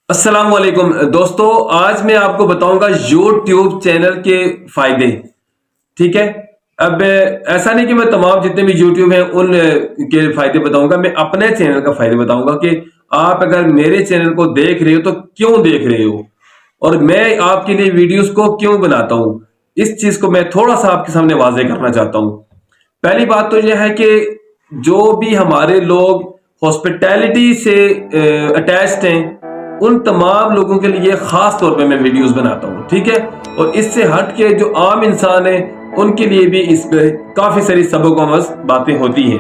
अस्सलाम वालेकुम दोस्तों, आज मैं आपको बताऊंगा यूट्यूब चैनल के फायदे। ठीक है। अब ऐसा नहीं कि मैं तमाम जितने भी यूट्यूब हैं उन के फायदे बताऊंगा, मैं अपने चैनल का फायदे बताऊंगा कि आप अगर मेरे चैनल को देख रहे हो तो क्यों देख रहे हो और मैं आपके लिए वीडियोस को क्यों बनाता हूं। इस चीज को मैं थोड़ा सा आपके सामने वाजे करना चाहता हूं। पहली बात तो यह है कि जो भी हमारे लोग हॉस्पिटैलिटी से अटैच्ड हैं उन तमाम लोगों के लिए खास तौर पे मैं वीडियोस बनाता हूँ। ठीक है। और इससे हट के जो आम इंसान है उनके लिए भी इस पे काफी सारी सबक आमूज बातें होती हैं।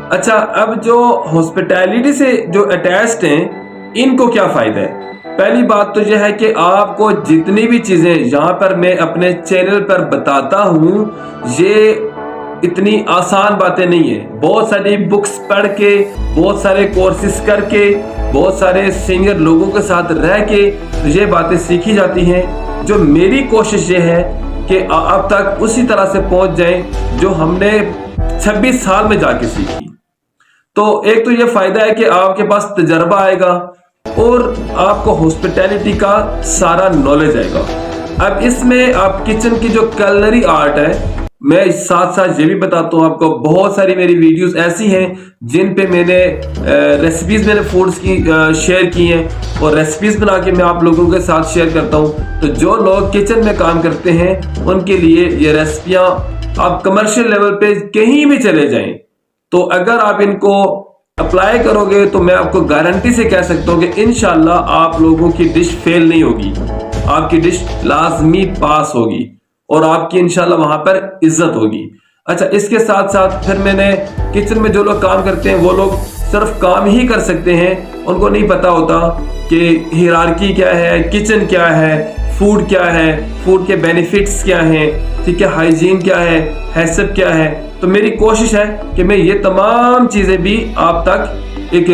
अच्छा, अब जो हॉस्पिटैलिटी से जो अटैच्ड हैं इनको क्या फायदा है। पहली बात तो यह है कि आपको जितनी भी चीजें यहाँ पर मैं अपने चैनल पर बताता हूँ ये इतनी आसान बातें नहीं है। बहुत सारी बुक्स पढ़ के, बहुत सारे कोर्सेज करके, बहुत सारे सीनियर लोगों के साथ रह के ये बातें सीखी जाती हैं। जो मेरी कोशिश ये है कि अब तक उसी तरह से पहुंच जाएं जो हमने 26 साल में जाके सीखी। तो एक तो ये फायदा है कि आपके पास तजर्बा आएगा और आपको हॉस्पिटैलिटी का सारा नॉलेज आएगा। अब इसमें आप किचन की जो कलनरी आर्ट है, मैं साथ साथ ये भी बताता हूँ आपको, बहुत सारी मेरी वीडियोस ऐसी हैं जिन पे मैंने रेसिपीज मैंने फूड्स की शेयर की हैं और रेसिपीज बना के मैं आप लोगों के साथ शेयर करता हूँ। तो जो लोग किचन में काम करते हैं उनके लिए ये रेसिपियाँ आप कमर्शियल लेवल पे कहीं भी चले जाएं तो अगर आप इनको अप्लाई करोगे तो मैं आपको गारंटी से कह सकता हूँ कि इंशाल्लाह आप लोगों की डिश फेल नहीं होगी, आपकी डिश लाजमी पास होगी और आपकी इंशाल्लाह वहां पर इज्जत होगी। अच्छा, इसके साथ साथ फिर मैंने किचन में जो लोग काम करते हैं वो लोग सिर्फ काम ही कर सकते हैं, उनको नहीं पता होता कि हिरार्की क्या है, किचन क्या है, फूड क्या है, फूड के बेनिफिट्स क्या हैं, ठीक है, हाइजीन क्या है, हैसब क्या है। तो मेरी कोशिश है कि मैं ये तमाम चीजें भी आप तक एक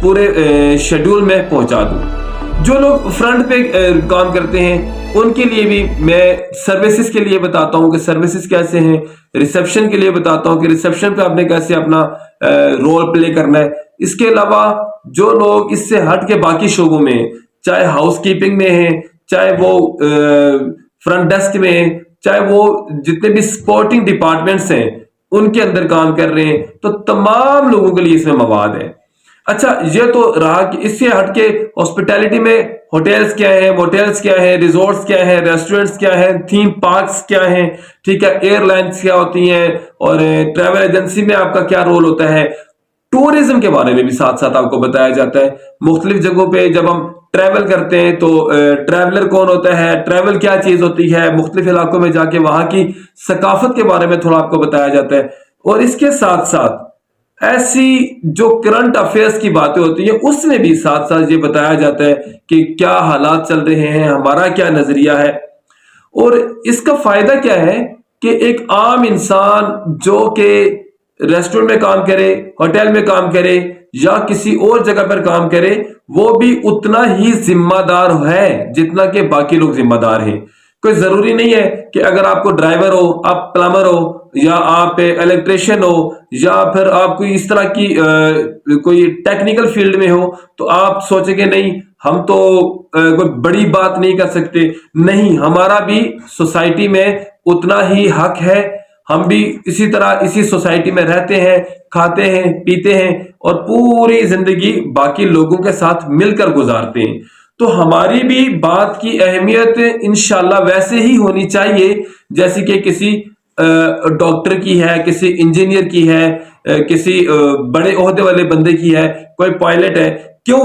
पूरे शेड्यूल में पहुंचा दूं। जो लोग फ्रंट पे काम करते हैं उनके लिए भी मैं सर्विसेज के लिए बताता हूँ कि सर्विसेज कैसे हैं, रिसेप्शन के लिए बताता हूँ कि रिसेप्शन पे आपने कैसे अपना रोल प्ले करना है। इसके अलावा जो लोग इससे हट के बाकी शोबों में, चाहे हाउस कीपिंग में है, चाहे वो फ्रंट डेस्क में है, चाहे वो जितने भी स्पोर्टिंग डिपार्टमेंट्स हैं उनके अंदर काम कर रहे हैं, तो तमाम लोगों के लिए इसमें मवाद है। अच्छा, ये तो रहा कि इससे हटके हॉस्पिटैलिटी में होटल्स क्या है, मोटेल्स क्या है, रिजॉर्ट्स क्या है, रेस्टोरेंट्स क्या है, थीम पार्क्स क्या है, ठीक है, एयरलाइंस क्या होती हैं और ट्रैवल एजेंसी में आपका क्या रोल होता है। टूरिज्म के बारे में भी साथ साथ आपको बताया जाता है। मुख्तलिफ जगहों पे जब हम ट्रैवल करते हैं तो ट्रैवलर कौन होता है, ट्रैवल क्या चीज होती है, मुख्तलिफ इलाकों में जाके वहां की सकाफत के बारे में थोड़ा आपको बताया जाता है। और इसके साथ साथ ऐसी जो करंट अफेयर्स की बातें होती हैं उसमें भी साथ साथ ये बताया जाता है कि क्या हालात चल रहे हैं, हमारा क्या नजरिया है। और इसका फायदा क्या है कि एक आम इंसान जो कि रेस्टोरेंट में काम करे, होटल में काम करे या किसी और जगह पर काम करे, वो भी उतना ही जिम्मेदार है जितना कि बाकी लोग जिम्मेदार हैं। कोई जरूरी नहीं है कि अगर आपको ड्राइवर हो, आप प्लम्बर हो या आप इलेक्ट्रिशियन हो या फिर आप कोई इस तरह की कोई टेक्निकल फील्ड में हो तो आप सोचेंगे नहीं हम तो कोई बड़ी बात नहीं कर सकते। नहीं, हमारा भी सोसाइटी में उतना ही हक है। हम भी इसी तरह इसी सोसाइटी में रहते हैं, खाते हैं, पीते हैं और पूरी जिंदगी बाकी लोगों के साथ मिलकर गुजारते हैं। तो हमारी भी बात की अहमियत इंशाल्लाह वैसे ही होनी चाहिए जैसे कि किसी डॉक्टर की है, किसी इंजीनियर की है, किसी बड़े ओहदे वाले बंदे की है, कोई पायलट है। क्यों?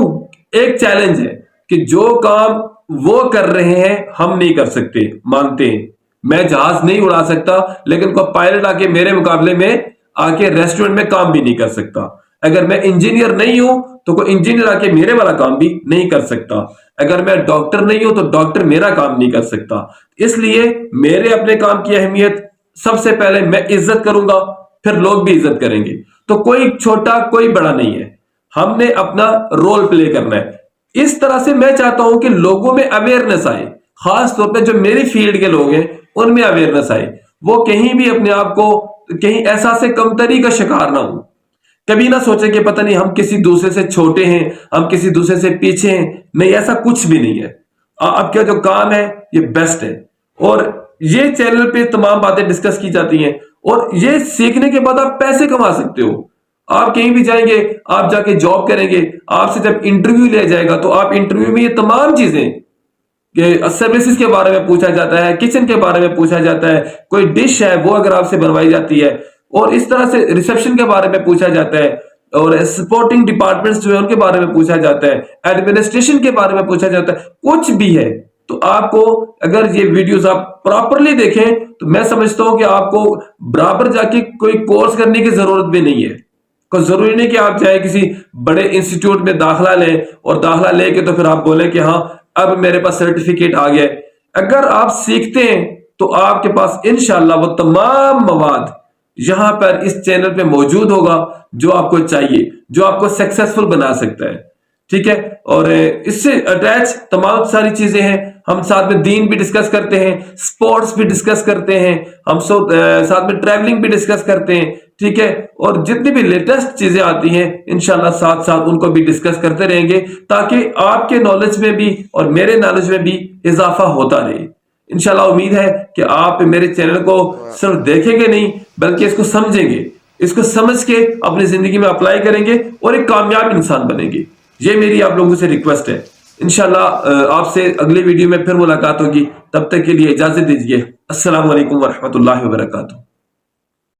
एक चैलेंज है कि जो काम वो कर रहे हैं हम नहीं कर सकते, मानते हैं। मैं जहाज नहीं उड़ा सकता लेकिन कोई पायलट आके मेरे मुकाबले में आके रेस्टोरेंट में काम भी नहीं कर सकता। अगर मैं इंजीनियर नहीं हूं तो कोई इंजीनियर आके मेरे वाला काम भी नहीं कर सकता। अगर मैं डॉक्टर नहीं हूं तो डॉक्टर मेरा काम नहीं कर सकता। इसलिए मेरे अपने काम की अहमियत सबसे पहले मैं इज्जत करूंगा, फिर लोग भी इज्जत करेंगे। तो कोई छोटा कोई बड़ा नहीं है, हमने अपना रोल प्ले करना है। इस तरह से मैं चाहता हूं कि लोगों में अवेयरनेस आए, खास तौर पे जो मेरी फील्ड के लोग हैं उनमें अवेयरनेस आए, वो कहीं भी अपने आप को कहीं एहसास कमतरी का शिकार ना हो। कभी ना सोचें कि पता नहीं हम किसी दूसरे से छोटे हैं, हम किसी दूसरे से पीछे हैं। नहीं, ऐसा कुछ भी नहीं है। आपका जो काम है ये बेस्ट है, और ये चैनल पे तमाम बातें डिस्कस की जाती हैं, और ये सीखने के बाद आप पैसे कमा सकते हो। आप कहीं भी जाएंगे, आप जाके जॉब करेंगे, आपसे जब इंटरव्यू लिया जाएगा तो आप इंटरव्यू में ये तमाम चीजें कि सर्विसेज के बारे में पूछा जाता है, किचन के बारे में पूछा जाता है, कोई डिश है वो अगर आपसे बनवाई जाती है, और इस तरह से रिसेप्शन के बारे में पूछा जाता है, और सपोर्टिंग डिपार्टमेंट्स जो है उनके बारे में पूछा जाता है, एडमिनिस्ट्रेशन के बारे में पूछा जाता है, कुछ भी है। तो आपको अगर ये वीडियोस आप प्रॉपरली देखें तो मैं समझता हूं कि आपको बराबर जाके कोई कोर्स करने की जरूरत भी नहीं है। कोई जरूरी नहीं कि आप चाहे किसी बड़े इंस्टीट्यूट में दाखिला लें और दाखिला लेके तो फिर आप बोले कि हाँ अब मेरे पास सर्टिफिकेट आ गया। अगर आप सीखते हैं तो आपके पास इंशाल्लाह वो तमाम मवाद यहां पर इस चैनल पे मौजूद होगा जो आपको चाहिए, जो आपको सक्सेसफुल बना सकता है। ठीक है, और इससे अटैच तमाम सारी चीजें हैं। हम साथ में दीन भी डिस्कस करते हैं, स्पोर्ट्स भी डिस्कस करते हैं, हम साथ में ट्रैवलिंग भी डिस्कस करते हैं। ठीक है, और जितनी भी लेटेस्ट चीजें आती हैं इंशाल्लाह साथ साथ उनको भी डिस्कस करते रहेंगे, ताकि आपके नॉलेज में भी और मेरे नॉलेज में भी इजाफा होता रहे। इंशाल्लाह उम्मीद है कि आप मेरे चैनल को सिर्फ देखेंगे नहीं बल्कि इसको समझेंगे, इसको समझ के अपनी जिंदगी में अप्लाई करेंगे और एक कामयाब इंसान बनेंगे। ये मेरी आप लोगों से रिक्वेस्ट है। इंशाल्लाह आपसे अगले वीडियो में फिर मुलाकात होगी, तब तक के लिए इजाजत दीजिए। अस्सलाम वालेकुम वरहमतुल्लाहि वबरकातुहू।